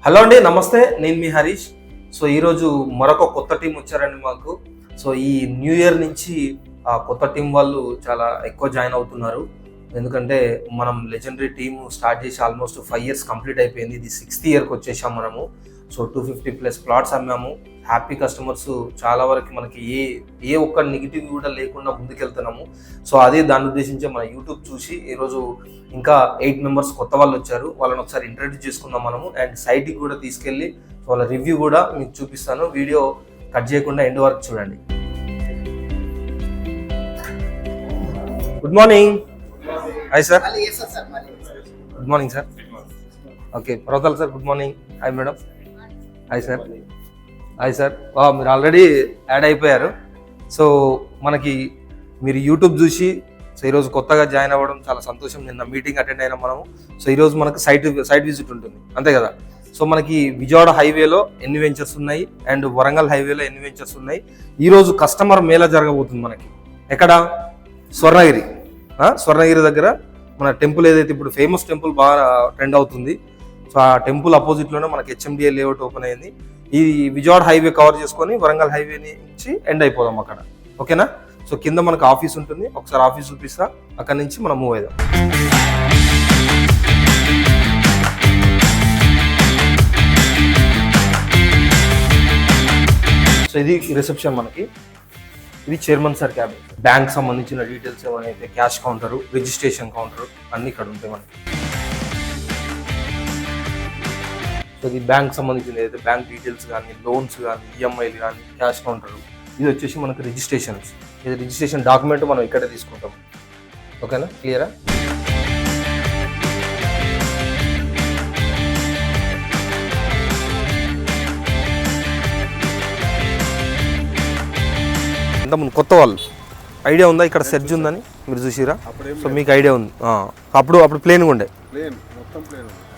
Hello అండి, నమస్తే. నేను మీ హరీష్. సో ఈరోజు మరొక కొత్త టీం వచ్చారండి మాకు. సో ఈ న్యూ ఇయర్ నుంచి ఆ కొత్త టీం వాళ్ళు చాలా ఎక్కువ జాయిన్ అవుతున్నారు. ఎందుకంటే మనం లెజెండరీ టీమ్ స్టార్ట్ చేసి ఆల్మోస్ట్ 5 years కంప్లీట్ అయిపోయింది. ఇది 6th yearకి వచ్చేసాం మనము. సో 250+ ప్లాట్స్ అమ్మాము. హ్యాపీ కస్టమర్స్ చాలా వరకు మనకి ఏ ఒక్క నెగిటివ్ కూడా లేకుండా ముందుకెళ్తున్నాము. సో అదే దాన్ని ఉద్దేశించి మన యూట్యూబ్ చూసి ఈరోజు ఇంకా 8 members కొత్త వాళ్ళు వచ్చారు. వాళ్ళని ఒకసారి ఇంట్రడ్యూస్ చేసుకుందాం మనము. అండ్ సైట్కి కూడా తీసుకెళ్ళి వాళ్ళ రివ్యూ కూడా మీకు చూపిస్తాను. వీడియో కట్ చేయకుండా ఎండ్ వరకు చూడండి. Good morning. Hi sir. Good morning sir. Okay, పర్వతాల్ sir. Good morning. Hi madam. Hi sir. Hi sir. మీరు ఆల్రెడీ యాడ్ అయిపోయారు. సో మనకి మీరు యూట్యూబ్ చూసి సో ఈరోజు కొత్తగా జాయిన్ అవ్వడం చాలా సంతోషం. నిన్న మీటింగ్ అటెండ్ అయినా మనము. సో ఈరోజు మనకు సైట్ విజిట్ ఉంటుంది, అంతే కదా. సో మనకి విజయవాడ హైవేలో ఎన్ని వెంచర్స్ ఉన్నాయి అండ్ వరంగల్ హైవేలో ఎన్ని వెంచర్స్ ఉన్నాయి. ఈరోజు కస్టమర్ మేళా జరగబోతుంది మనకి. ఎక్కడ? స్వర్ణగిరి దగ్గర మన టెంపుల్ ఏదైతే ఇప్పుడు ఫేమస్ టెంపుల్ బాగా ట్రెండ్ అవుతుంది. సో ఆ టెంపుల్ అపోజిట్లోనే మనకి HMDA లేఅవుట్ ఓపెన్ అయింది. ఈ విజయవాడ హైవే కవర్ చేసుకొని వరంగల్ హైవే నుంచి ఎండ్ అయిపోదాం అక్కడ. ఓకేనా? సో కింద మనకు ఆఫీస్ ఉంటుంది. ఒకసారి ఆఫీస్ చూపిస్తా, అక్కడ నుంచి మనం మూవ్ అవుదాం. సో ఇది రిసెప్షన్ మనకి. ఇది చైర్మన్ సార్ క్యాబిన్. బ్యాంక్ సంబంధించిన డీటెయిల్స్ ఏమైనా అయితే క్యాష్ కౌంటరు, రిజిస్ట్రేషన్ కౌంటరు అన్నీ ఇక్కడ ఉంటాయి మనకి. సో ఇది బ్యాంక్ సంబంధించిన ఏదైతే బ్యాంక్ డీటెయిల్స్ కానీ, లోన్స్ కానీ, EMIలు కానీ, క్యాష్ కౌంటరు. ఇది వచ్చేసి మనకు రిజిస్ట్రేషన్స్. ఇది రిజిస్ట్రేషన్ డాక్యుమెంట్ మనం ఇక్కడే తీసుకుంటాం. ఓకేనా? క్లియరా? ఇంతకుముందు కొత్త వాళ్ళు ఐడియా ఉందా? ఇక్కడ సెర్జ్ ఉందని మీరు చూసిరా? సో మీకు ఐడియా ఉంది. అప్పుడు ప్లేన్గా ఉండే.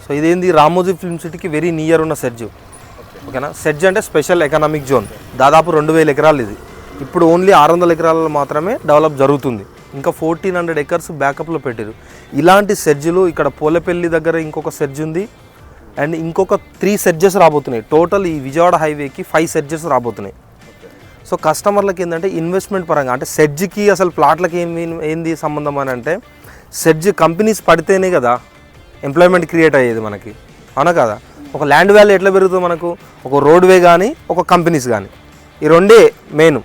సో ఇదేంది, రామోజీ ఫిల్మ్ సిటీకి వెరీ నియర్ ఉన్న సెర్జ్. ఓకేనా? సెర్జ్ అంటే స్పెషల్ ఎకనామిక్ జోన్. దాదాపు 2000 ఎకరాలు ఇది. ఇప్పుడు ఓన్లీ 600 ఎకరాలలో మాత్రమే డెవలప్ జరుగుతుంది. ఇంకా 1400 acres బ్యాకప్లో పెట్టారు. ఇలాంటి సెర్జ్లు ఇక్కడ పోలేపల్లి దగ్గర ఇంకొక సెర్జ్ ఉంది. అండ్ ఇంకొక 3 సెర్జెస్ రాబోతున్నాయి. టోటల్ ఈ విజయవాడ హైవేకి 5 సెర్జెస్ రాబోతున్నాయి. సో కస్టమర్లకి ఏంటంటే ఇన్వెస్ట్మెంట్ పరంగా అంటే సెర్జ్కి అసలు ప్లాట్లకి ఏంది సంబంధం అని అంటే, సెర్జ్ కంపెనీస్ పడితేనే కదా ఎంప్లాయ్మెంట్ క్రియేట్ అయ్యేది మనకి, అవునా కదా. ఒక ల్యాండ్ వాల్యూ ఎట్లా పెరుగుతుంది మనకు? ఒక రోడ్వే కానీ, ఒక కంపెనీస్ కానీ, ఈ రెండే మెయిన్.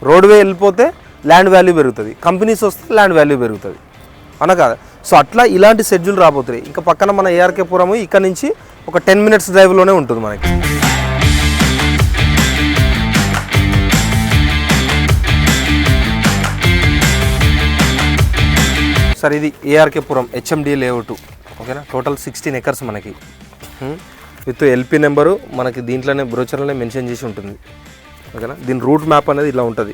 రోడ్వే వెళ్ళిపోతే ల్యాండ్ వాల్యూ పెరుగుతుంది, కంపెనీస్ వస్తే ల్యాండ్ వాల్యూ పెరుగుతుంది, అవునా కదా. సో అట్లా ఇలాంటి షెడ్యూల్ రాబోతున్నాయి. ఇంకా పక్కన మన ARK పురము ఇక్కడ నుంచి ఒక 10 minutes డ్రైవ్లోనే ఉంటుంది మనకి. సార్ ఇది ARK పురం HMDA లేఅవుట్. ఓకేనా? టోటల్ 16 acres మనకి విత్ LP నెంబరు మనకి దీంట్లోనే బ్రోచర్లోనే మెన్షన్ చేసి ఉంటుంది. ఓకేనా? దీని రూట్ మ్యాప్ అనేది ఇలా ఉంటుంది.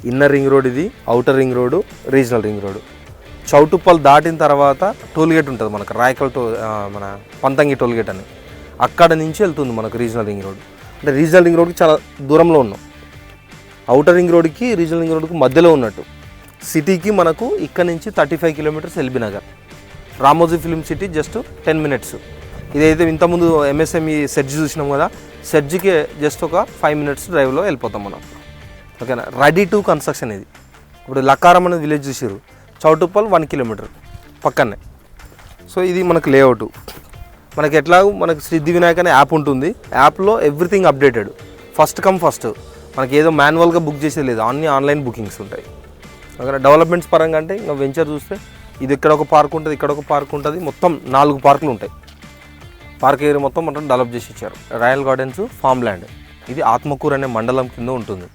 ఇన్నర్ రింగ్ రోడ్ ఇది, outer ring road, regional ring road. Choutuppal దాటిన తర్వాత టోల్గేట్ ఉంటుంది మనకు, రాయకల్ మన పంతంగి టోల్గేట్ అని. అక్కడ నుంచి వెళ్తుంది మనకు రీజనల్ రింగ్ రోడ్. అంటే రీజనల్ రింగ్ రోడ్కి చాలా దూరంలో ఉన్నాం. అవుటర్ రింగ్ రోడ్కి రీజనల్ రింగ్ రోడ్కి మధ్యలో ఉన్నట్టు. సిటీకి మనకు ఇక్కడ నుంచి 35 kilometers LB Nagar. Ramoji film city just 10 minutes. ఇదైతే ఇంతకుముందు MSME సెర్జ్ చూసినాం కదా, సెర్జ్కి జస్ట్ ఒక 5 minutes డ్రైవ్లో వెళ్ళిపోతాం మనం. ఓకేనా? రెడీ టు కన్స్ట్రక్షన్ ఇది. ఇప్పుడు లక్కారం అనేది విలేజ్ చూసారు, చౌటుప్పల్ 1 kilometer పక్కనే. సో ఇది మనకు లేఅవుట్. మనకి ఎట్లా మనకి సిద్ధి వినాయక్ అనే యాప్ ఉంటుంది. యాప్లో everything updated, first come first. మనకి ఏదో మాన్యువల్గా బుక్ చేసేది లేదు, అన్ని ఆన్లైన్ బుకింగ్స్ ఉంటాయి. ఓకేనా? డెవలప్మెంట్స్ పరంగా అంటే ఇంకా వెంచర్ చూస్తే ఇది ఇక్కడ ఒక పార్క్ ఉంటుంది, ఇక్కడ ఒక పార్క్ ఉంటుంది, మొత్తం 4 పార్కులు ఉంటాయి. పార్క్ ఏరియా మొత్తం మనం డెవలప్ చేసి ఇచ్చారు. Royal gardens, farm land. ఇది ఆత్మకూరు అనే మండలం కింద ఉంటుంది,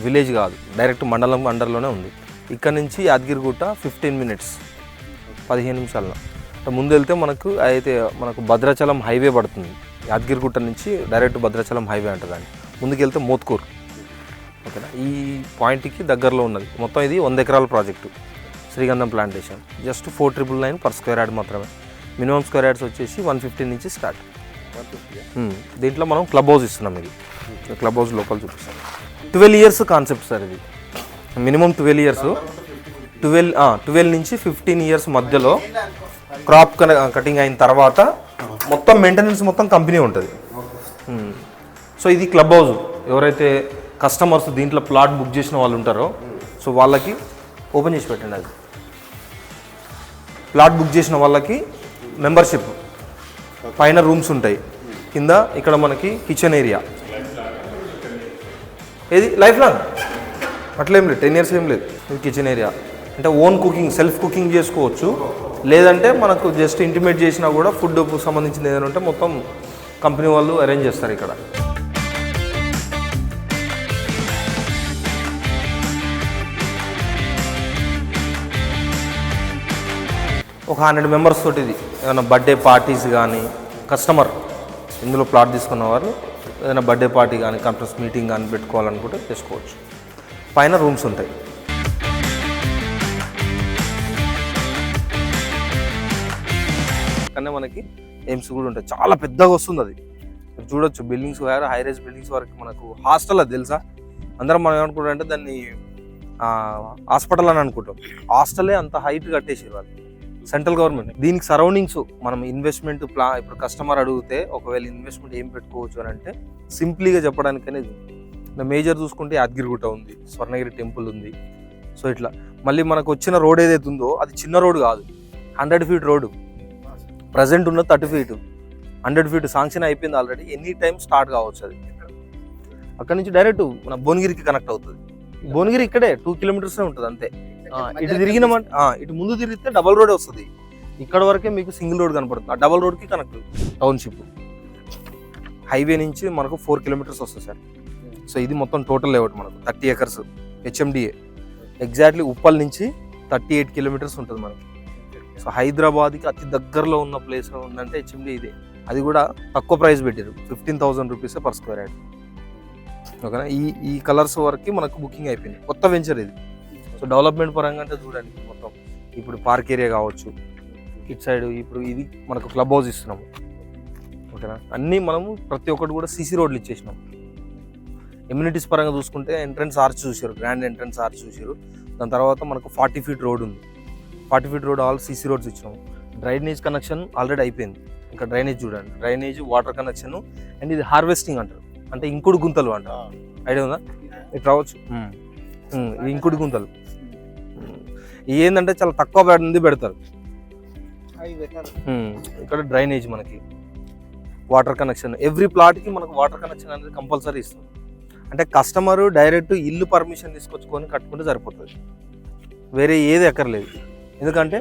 విలేజ్ కాదు, డైరెక్ట్ మండలం అండర్లోనే ఉంది. ఇక్కడ నుంచి యాదగిరిగుట్ట 15 minutes 15 నిమిషాల్లో. ముందు వెళ్తే మనకు భద్రాచలం హైవే పడుతుంది. యాదగిరిగుట్ట నుంచి డైరెక్ట్ భద్రాచలం హైవే అంటుందని. ముందుకెళ్తే మోత్కూర్. ఓకేనా? ఈ పాయింట్కి దగ్గరలో ఉన్నది. మొత్తం ఇది 100 ఎకరాల ప్రాజెక్టు, శ్రీగంధం plantation. Just 4,999 per square yard మాత్రమే. మినిమం స్క్వేర్ యార్డ్స్ వచ్చేసి 150 నుంచి స్టార్ట్. దీంట్లో మనం క్లబ్ హౌస్ ఇస్తున్నాం. ఇది క్లబ్ హౌస్ లోపల చూపిస్తాం. 12 years కాన్సెప్ట్ సార్ ఇది. మినిమం 12 years, 12 నుంచి 15 years మధ్యలో క్రాప్ కటింగ్ అయిన తర్వాత మొత్తం మెయింటెనెన్స్ మొత్తం కంపెనీ ఉంటుంది. సో ఇది క్లబ్ హౌస్. ఎవరైతే కస్టమర్స్ దీంట్లో ప్లాట్ బుక్ చేసిన వాళ్ళు ఉంటారో సో వాళ్ళకి ఓపెన్ చేసి పెట్టండి. అది ప్లాట్ బుక్ చేసిన వాళ్ళకి మెంబర్షిప్. పైన రూమ్స్ ఉంటాయి, కింద ఇక్కడ మనకి కిచెన్ ఏరియా. ఏది లైఫ్ లాంగ్ అట్లేం లేదు, 10 years ఏం లేదు. ఇది కిచెన్ ఏరియా అంటే ఓన్ కుకింగ్, సెల్ఫ్ కుకింగ్ చేసుకోవచ్చు. లేదంటే మనకు జస్ట్ ఇంటిమేట్ చేసినా కూడా ఫుడ్ సంబంధించింది ఏదైనా ఉంటే మొత్తం కంపెనీ వాళ్ళు అరేంజ్ చేస్తారు. ఇక్కడ ఒక 100 members తోటి ఇది ఏమైనా బర్త్డే పార్టీస్ కానీ, కస్టమర్ ఇందులో ప్లాట్ తీసుకున్న వారు ఏదైనా బర్త్డే పార్టీ కానీ కాన్ఫరెన్స్ మీటింగ్ కానీ పెట్టుకోవాలనుకుంటే చేసుకోవచ్చు. పైన రూమ్స్ ఉంటాయి. కానీ మనకి ఎయిమ్స్ కూడా ఉంటాయి. చాలా పెద్దగా వస్తుంది అది. మీరు చూడొచ్చు బిల్డింగ్స్ హై రైజ్ బిల్డింగ్స్ వరకు మనకు హాస్టల్. అది తెలుసా? అందరం మనం ఏమనుకుంటాం అంటే దాన్ని హాస్పిటల్ అని అనుకుంటాం. హాస్టలే అంత హైట్ కట్టేసారు వాళ్ళు, సెంట్రల్ గవర్నమెంట్. దీనికి సరౌండింగ్స్ మనం ఇన్వెస్ట్మెంట్ ఇప్పుడు కస్టమర్ అడిగితే ఒకవేళ ఇన్వెస్ట్మెంట్ ఏం పెట్టుకోవచ్చు అని అంటే సింప్లీగా చెప్పడానికి అనేది మేజర్ చూసుకుంటే యాదగిరిగుట్ట ఉంది, స్వర్ణగిరి టెంపుల్ ఉంది. సో ఇట్లా మళ్ళీ మనకు వచ్చిన రోడ్ ఏదైతే ఉందో అది చిన్న రోడ్ కాదు, 100 feet రోడ్డు. ప్రజెంట్ ఉన్న 30 feet, 100 feet శాంక్షన్ అయిపోయింది ఆల్రెడీ. ఎనీ టైం స్టార్ట్ కావచ్చు. అది అక్కడ నుంచి డైరెక్ట్ మన భువనగిరికి కనెక్ట్ అవుతుంది. భువనగిరి ఇక్కడే 2 kilometers ఉంటుంది అంతే. ఇటు తిరిగినామంటే ఇటు ముందు తిరిగితే డబల్ రోడ్ వస్తుంది. ఇక్కడ వరకే మీకు సింగిల్ రోడ్ కనపడుతుంది. ఆ డబల్ రోడ్కి కనెక్ట్ టౌన్షిప్. హైవే నుంచి మనకు 4 kilometers వస్తుంది సార్. సో ఇది మొత్తం టోటల్ లేఅవుట్ మనకు 30 acres HMDA. ఎగ్జాక్ట్లీ ఉప్పల్ నుంచి 38 kilometers ఉంటుంది మనకి. సో హైదరాబాద్కి అతి దగ్గరలో ఉన్న ప్లేస్ ఉందంటే HMDA ఇదే. అది కూడా తక్కువ ప్రైస్ పెట్టారు, 15,000 rupees per square yard. ఓకేనా? ఈ కలర్స్ వరకు మనకు బుకింగ్ అయిపోయింది. కొత్త వెంచర్ ఇది. సో డెవలప్మెంట్ పరంగా అంటే చూడండి మొత్తం ఇప్పుడు పార్క్ ఏరియా కావచ్చు, ఇటు సైడ్ ఇప్పుడు ఇది మనకు క్లబ్ హౌస్ ఇస్తున్నాము. ఓకేనా? అన్నీ మనము ప్రతి ఒక్కటి కూడా CC రోడ్లు ఇచ్చేసినాం. ఎమ్యూనిటీస్ పరంగా చూసుకుంటే ఎంట్రన్స్ ఆర్చ్ చూసారు, గ్రాండ్ ఎంట్రన్స్ ఆర్చ్ చూసారు. దాని తర్వాత మనకు 40 feet రోడ్ ఉంది. 40 feet road all CC roads ఇచ్చినాము. డ్రైనేజ్ కనెక్షన్ ఆల్రెడీ అయిపోయింది. ఇంకా డ్రైనేజ్ చూడండి, డ్రైనేజ్ వాటర్ కనెక్షన్. అండ్ ఇది హార్వెస్టింగ్ అంటారు, అంటే ఇంకుడు గుంతలు అంటారు. ఐడియా ఉందా? ఇటు రావచ్చు. ఇవి ఇంకుడు గుంతలు. ఏంటంటే చాలా తక్కువ మంది పెడతారు. ఇక్కడ డ్రైనేజ్ మనకి వాటర్ కనెక్షన్. ఎవ్రీ ప్లాట్కి మనకు వాటర్ కనెక్షన్ అనేది కంపల్సరీ ఇస్తుంది. అంటే కస్టమరు డైరెక్ట్ ఇల్లు పర్మిషన్ తీసుకొచ్చుకొని కట్టుకుంటే సరిపోతుంది, వేరే ఏది ఎక్కర్లేదు. ఎందుకంటే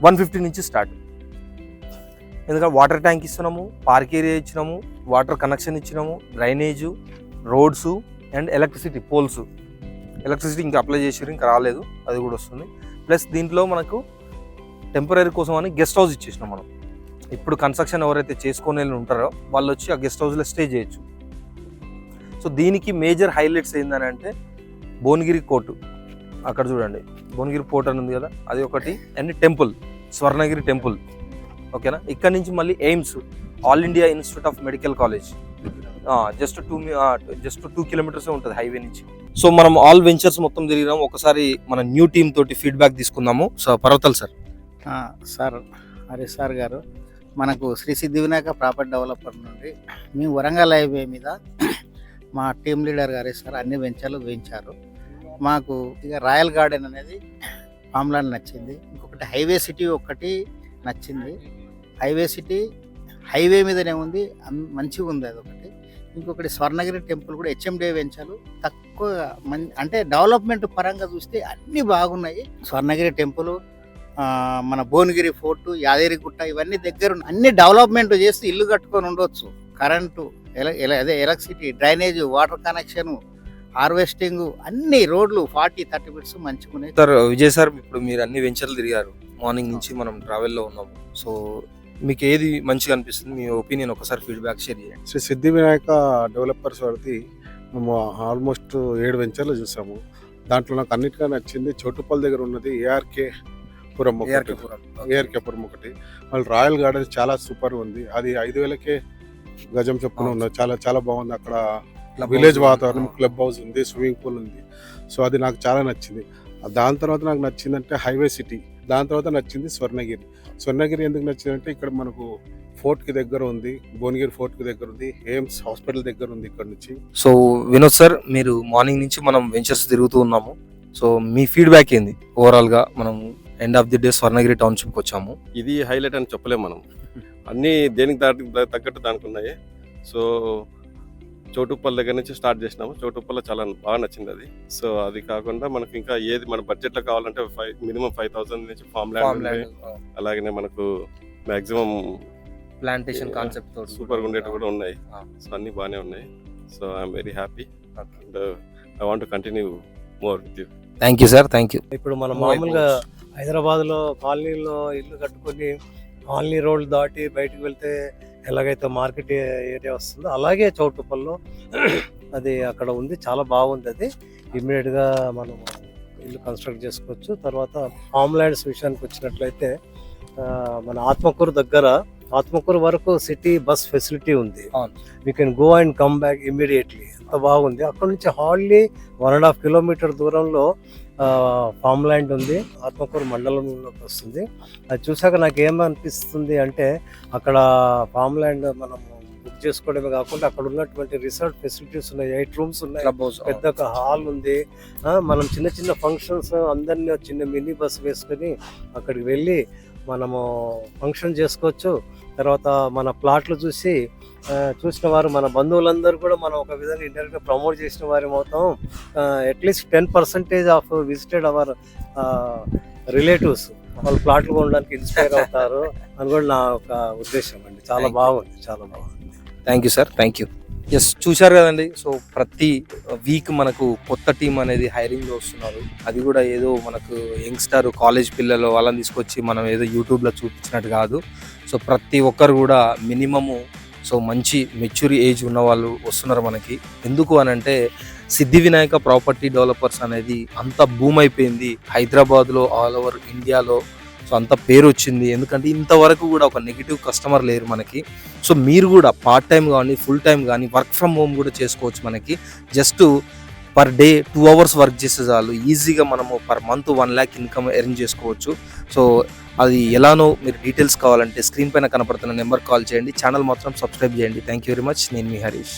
150 నుంచి స్టార్ట్. ఎందుకంటే వాటర్ ట్యాంక్ ఇస్తున్నాము, పార్క్ ఏరియా ఇచ్చినాము, వాటర్ కనెక్షన్ ఇచ్చినాము, drainage, roads and electricity poles. Electricity ఇంకా అప్లై చేసారు, ఇంకా రాలేదు, అది కూడా వస్తుంది. ప్లస్ దీంట్లో మనకు టెంపరీ కోసం అని గెస్ట్ హౌస్ ఇచ్చేసినాం మనం. ఇప్పుడు కన్స్ట్రక్షన్ ఎవరైతే చేసుకునే ఉంటారో వాళ్ళు వచ్చి ఆ గెస్ట్ హౌస్లో స్టే చేయొచ్చు. సో దీనికి మేజర్ హైలైట్స్ ఏందని అంటే భువనగిరి కోర్టు, అక్కడ చూడండి భువనగిరి పోర్ట్ అని ఉంది కదా, అది ఒకటి. And temple, Swarnagiri temple. ఓకేనా? ఇక్కడ నుంచి మళ్ళీ AIIMS, all India institute of medical college, just 2 kilometers ఉంటుంది హైవే నుంచి. సో మనం ఆల్ వెంచర్స్ మొత్తం తిరిగినాం. ఒకసారి మన న్యూ టీమ్ తోటి ఫీడ్బ్యాక్ తీసుకుందాము. సో పర్వతల్ sir. Sir Harish sir garu, మనకు శ్రీ సిద్ధి వినాయక ప్రాపర్టీ డెవలపర్ నుండి మేము వరంగల్ హైవే మీద మా టీమ్ లీడర్ గారు సార్ అన్ని వెంచర్లు వేయించారు. మాకు ఇక రాయల్ గార్డెన్ అనేది పామ్లాండ్ నచ్చింది. ఇంకొకటి హైవే సిటీ ఒకటి నచ్చింది. హైవే సిటీ హైవే మీదనే ఉంది, మంచిగా ఉంది అదొకటి. ఇంకొకటి స్వర్ణగిరి టెంపుల్ కూడా HMDA వెంచర్లు తక్కువ అంటే డెవలప్మెంట్ పరంగా చూస్తే అన్నీ బాగున్నాయి. స్వర్ణగిరి టెంపుల్, మన భువనగిరి ఫోర్టు, యాదగిరిగుట్ట ఇవన్నీ దగ్గర అన్ని డెవలప్మెంట్ చేసి ఇల్లు కట్టుకొని ఉండవచ్చు. కరెంటు, అదే electricity, drainage, water connection, harvesting, అన్ని రోడ్లు 40-30 minutes మంచిగా ఉన్నాయి. సార్ విజయ్ సార్, ఇప్పుడు మీరు అన్ని వెంచర్లు తిరిగారు, మార్నింగ్ నుంచి మనం ట్రావెల్లో ఉన్నాము. సో మీకు ఏది మంచిగా అనిపిస్తుంది, మీ ఒపీనియన్ ఒకసారి ఫీడ్బ్యాక్ షేర్ చేయండి. శ్రీ సిద్ధి వినాయక డెవలపర్స్ వారిది మేము ఆల్మోస్ట్ 7 వెంచర్లు చూసాము. దాంట్లో నాకు అన్నిటిగా నచ్చింది చోటుపల్లి దగ్గర ఉన్నది ఏఆర్కే పురం ఒకటి. వాళ్ళు రాయల్ గార్డెన్స్ చాలా సూపర్ ఉంది. అది 5,000కే గజం చొప్పున ఉన్నది. చాలా చాలా బాగుంది. అక్కడ విలేజ్ వాతావరణం, క్లబ్ హౌస్ ఉంది, స్విమ్మింగ్ పూల్ ఉంది. సో అది నాకు చాలా నచ్చింది. దాని తర్వాత నాకు నచ్చిందంటే హైవే సిటీ. దాని తర్వాత నచ్చింది స్వర్ణగిరి. స్వర్ణగిరి ఎందుకు నచ్చిందంటే ఇక్కడ మనకు ఫోర్ట్కి దగ్గర ఉంది, భువనగిరి ఫోర్ట్కి దగ్గర ఉంది, ఎయిమ్స్ హాస్పిటల్ దగ్గర ఉంది ఇక్కడ నుంచి. సో వినోద్ సార్, మీరు మార్నింగ్ నుంచి మనం వెంచర్స్ తిరుగుతూ ఉన్నాము. సో మీ ఫీడ్బ్యాక్ ఏంది ఓవరాల్గా? మనం end of the day Swarnagiri టౌన్షిప్కి వచ్చాము. ఇది హైలైట్ అని చెప్పలేము మనం. అన్నీ దేనికి తగ్గట్టు దానికి ఉన్నాయి. సో చౌటుప్పల్ దగ్గర నుంచి స్టార్ట్ చేసినాము. చౌటుప్పల్లో చాలా బాగా నచ్చింది అది. సో అది కాకుండా మనకు ఇంకా ఏది మన బడ్జెట్లో కావాలంటే మినిమం 5,000 నుంచి ఫామ్ ల్యాండ్, అలాగనే మనకు మ్యాక్సిమం ప్లాంటేషన్ కాన్సెప్ట్ సూపర్గా ఉండేవి కూడా ఉన్నాయి. సో అన్నీ బాగానే ఉన్నాయి. So I'm very happy and I want to continue more with you. Thank you sir, thank you. ఇప్పుడు మనం మామూలుగా హైదరాబాద్లో కాలనీలో ఇల్లు కట్టుకొని కాలనీ రోడ్లు దాటి బయటకు వెళ్తే ఎలాగైతే మార్కెట్ ఏరియా వస్తుందో అలాగే చౌటుప్పల్లో అది అక్కడ ఉంది. చాలా బాగుంది. అది ఇమ్మీడియట్గా మనం ఇల్లు కన్స్ట్రక్ట్ చేసుకోవచ్చు. తర్వాత ఫామ్ ల్యాండ్స్ విషయానికి వచ్చినట్లయితే మన ఆత్మకూరు వరకు సిటీ బస్ ఫెసిలిటీ ఉంది. We can go and come back immediately. అంత బాగుంది. అక్కడ నుంచి హార్డ్లీ 1.5 కిలోమీటర్ దూరంలో ఫామ్ ల్యాండ్ ఉంది. ఆత్మకూరు మండలంలోకి వస్తుంది. అది చూసాక నాకు ఏమనిపిస్తుంది అంటే అక్కడ ఫామ్ ల్యాండ్ మనం బుక్ చేసుకోవడమే కాకుండా అక్కడ ఉన్నటువంటి రిసార్ట్ ఫెసిలిటీస్ ఉన్నాయి. 8 రూమ్స్ ఉన్నాయి, పెద్ద ఒక హాల్ ఉంది. మనం చిన్న చిన్న ఫంక్షన్స్ అందరినీ చిన్న మినీ బస్ వేసుకొని అక్కడికి వెళ్ళి మనము ఫంక్షన్ చేసుకోవచ్చు. తర్వాత మన ప్లాట్లు చూసిన వారు మన బంధువులందరూ కూడా మనం ఒక విధంగా ఇండైరెక్ట్గా ప్రమోట్ చేసిన వారి అవుతాం. At least 10% of visited hour relatives వాళ్ళు ప్లాట్లు కొనడానికి ఇన్స్పైర్ అవుతారు అని కూడా నా ఒక ఉద్దేశం అండి. చాలా బాగుంది, చాలా బాగుంది. Thank you sir, thank you. Yes, చూశారు కదండి. సో ప్రతి వీక్ మనకు కొత్త టీం అనేది హైరింగ్లో వస్తున్నారు. అది కూడా ఏదో మనకు యంగ్స్టర్ కాలేజ్ పిల్లలు వాళ్ళని తీసుకొచ్చి మనం ఏదో యూట్యూబ్లో చూపించినట్టు కాదు. సో ప్రతి ఒక్కరు కూడా మినిమము సో మంచి మెచ్యూర్ ఏజ్ ఉన్న వాళ్ళు వస్తున్నారు మనకి. ఎందుకు అని అంటే సిద్ధి వినాయక ప్రాపర్టీ డెవలపర్స్ అనేది అంత బూమ్ అయిపోయింది హైదరాబాద్లో, ఆల్ ఓవర్ ఇండియాలో. సో అంత పేరు వచ్చింది. ఎందుకంటే ఇంతవరకు కూడా ఒక నెగిటివ్ కస్టమర్ లేరు మనకి. సో మీరు కూడా పార్ట్ టైం కానీ ఫుల్ టైం కానీ వర్క్ ఫ్రమ్ హోమ్ కూడా చేసుకోవచ్చు. మనకి just per day 2 hours work చేసే చాలు ఈజీగా మనము per month 1 lakh income earn చేసుకోవచ్చు. సో అది ఎలానో మీరు డీటెయిల్స్ కావాలంటే స్క్రీన్ పైన కనపడుతున్న నెంబర్ కాల్ చేయండి. ఛానల్ మాత్రం సబ్స్క్రైబ్ చేయండి. Thank you very much. నేను మీ హరీష్.